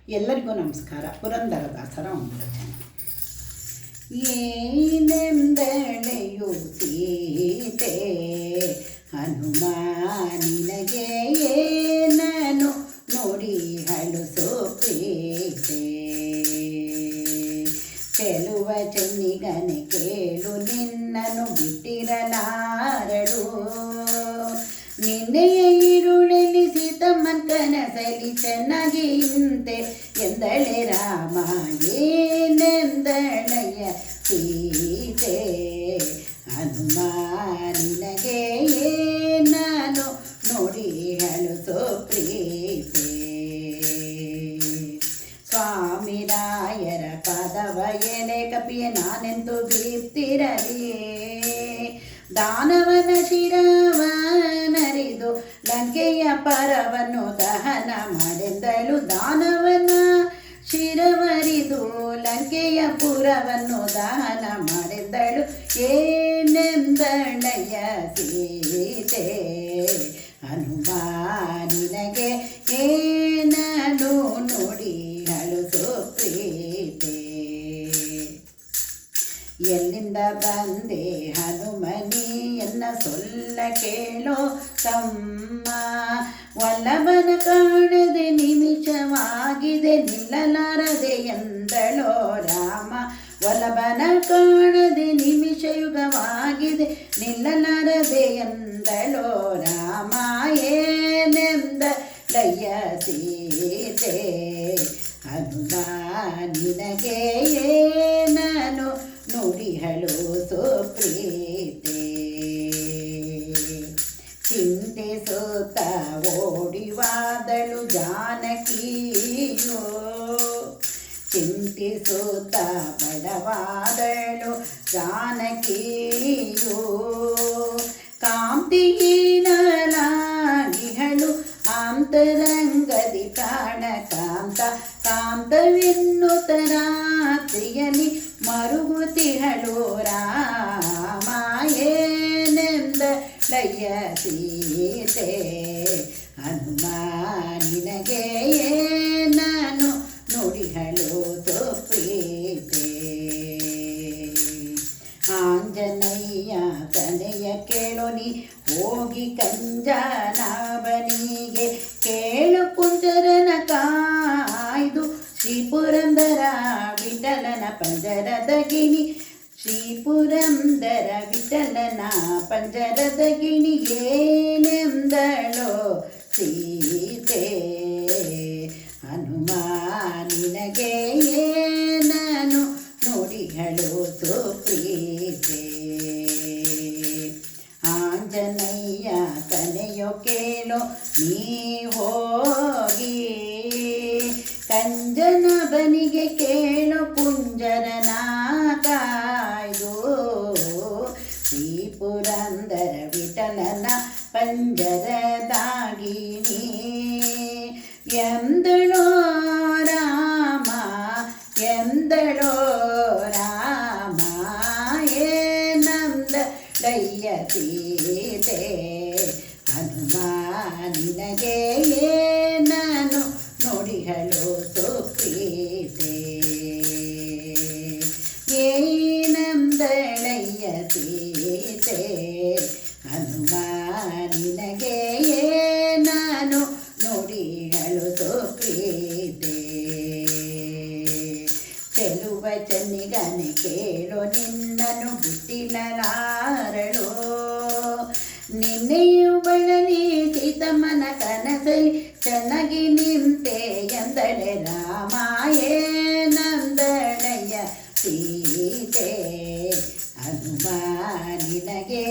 ಎಲ್ಲರಿಗೂ ನಮಸ್ಕಾರ. ಪುರಂದರದಾಸರ ಒಂದು ರಚನೆ. ಏನೆಂದಳೆಯು ಸೀತೆ ಹನುಮ ನಿನಗೆ ಏನನು ನೋಡಿ ಹಳುಸೋ ಪ್ರೀತೆ. ಚೆಲುವ ಚೆನ್ನಿಗನೆ ಕೇಳು ನಿನ್ನನು ಬಿಟ್ಟಿರಲಾರಳು. ನಿನ್ನೆಯ ಈರುಳೆನಿಸಿ ತಮ್ಮನ್ ಕನಸಲಿ ಚೆನ್ನಾಗಿ ಇಂತೆ ಎಂದಳೆ ರಾಮ. ಏನೆಂದಳೆಯ ಸೀತೆ ಹನುಮ ನಿನಗೆ ಏನನು ನೋಡಿ ಹಳುಸೋ ಪ್ರೀತೆ. ಸ್ವಾಮಿ ರಾಯರ ಪಾದವ ಎಲೆ ಕಪಿಯ ನಾನೆಂದು ಬೀರ್ತಿರಲಿ. ದಾನವನ ಶಿರವನರಿದು ಲಂಕೆಯ ಪರವನ್ನು ದಹನ ಮಾಡೆಂದಳು. ದಾನವನ ಶಿರವರಿದು ಲಂಕೆಯ ಪುರವನ್ನು ದಹನ ಮಾಡೆಂದಳು. ಏನೆಂದಳೆಯ ಸೀತೆ ಹನುಮ ನಿನಗೆ ಏನನು ನೋಡಿ ಹಳುಸೋ ಪ್ರೀತೆ. ಎಲ್ಲಿಂದ ಬಂದೆ ಹನುಮನಿ ಎನ್ನ ಸೊಲ್ಲ ಕೇಳೋ ತಮ್ಮ. ವಲ್ಲಭನ ಕಾಣದೆ ನಿಮಿಷವಾಗಿದೆ ನಿಲ್ಲಲಾರದೆ ಎಂದಳೋ ರಾಮ. ವಲ್ಲಭನ ಕಾಣದೆ ನಿಮಿಷಯುಗವಾಗಿದೆ ನಿಲ್ಲಲಾರದೆ ಎಂದಳೋ ರಾಮ. ಏನೆಂದಳೆಯ ಸೀತೆ ಹನುಮ ನಿನಗೆ ಏನನು ನೋಡಿ ಹಳುಸೋ ಪ್ರೀತೆ. ಚಿಂತಿಸುತ್ತ ಓಡಿವಾದಳು ಜಾನಕಿಯೋ. ಚಿಂತಿಸುತ್ತ ಬಡವಾದಳು ಜಾನಕಿಯೋ. ಕಾಂತಿಹೀನಲಾಗಿಹಳು ಅಂತರಂಗದಿ ಪ್ರಾಣ ಕಾಂತ. ಕಾಂತವೆನ್ನುತ್ತ ರಾತ್ರಿಯಲ್ಲಿ ಮರುಗುತಿಹಳು ರಾಮ. ಏನೆಂದಳೆಯ ಸೀತೆ ಹನುಮ ನಿನಗೆ ಏನನು ನೋಡಿ ಹಳುಸೋ ಪ್ರೀತೆ. ಆಂಜನೇಯ ತನೆಯ ಕೇಳು ನೀ ಹೋಗಿ ಕಂಜನಾಭನಿಗೆ ಕೇಳು ಕುಂಜರನ ಕಾಯ್ದು. ಶ್ರೀ ಪುರಂದರ ವಿಠಲನ ಪಂಜರದ ಗಿಣಿ. ಶ್ರೀ ಪುರಂದರ ವಿಠಲನ ಪಂಜರದ ಗಿಣಿ. ಏನೆಂದಳೋ ಸೀತೆ ಹನುಮ ನಿನಗೆ ಏನನು ನೋಡಿ ಹಳುಸೋ ಪ್ರೀತೆ. ಆಂಜನೇಯ ತನೆಯೋ ಕೇಳೋ ನೀ ಹೋಗಿ ಕಂಜನಾಭನಿಗೆ ಕೇಳೋ ಕುಂಜರನ ಕಾಯ್ದು. ಶ್ರೀ ಪುರಂದರ ವಿಠಲನ ಪಂಜರದಾಗಿಣಿ ಎಂದಳೋ ರಾಮ. ಎಂದಳೋ ರಾಮ. ಏನಂದಳೆಯ ಸೀತೆ ಹನುಮ ನಿನಗೆ ಏನನು ನೋಡಿ ಹಳುಸೋ ಪ್ರೀತೆ. ಏನಂದಳೆಯ ಸೀತೆ ಹನುಮ ನಿನಗೆ ಏನನು ನೋಡಿ ಹಳುಸೋ ಪ್ರೀತೆ. ಚೆಲುವ ಚೆನ್ನಿಗನೆ ಕೇಳೋ ನಿನ್ನನು ಬಿಟ್ಟಿರಲಾರಳು. ನಿನ್ನೆಯು ಬಳಲಿ ಸೀತಮ್ಮನ ಕನಸಲಿ ಚೆನ್ನಾಗಿ ನಿಂತೆ ಎಂದಳೆ ರಾಮ. ಏನಂದಳೆಯ ಸೀತೆ ಹನುಮ ನಿನಗೆ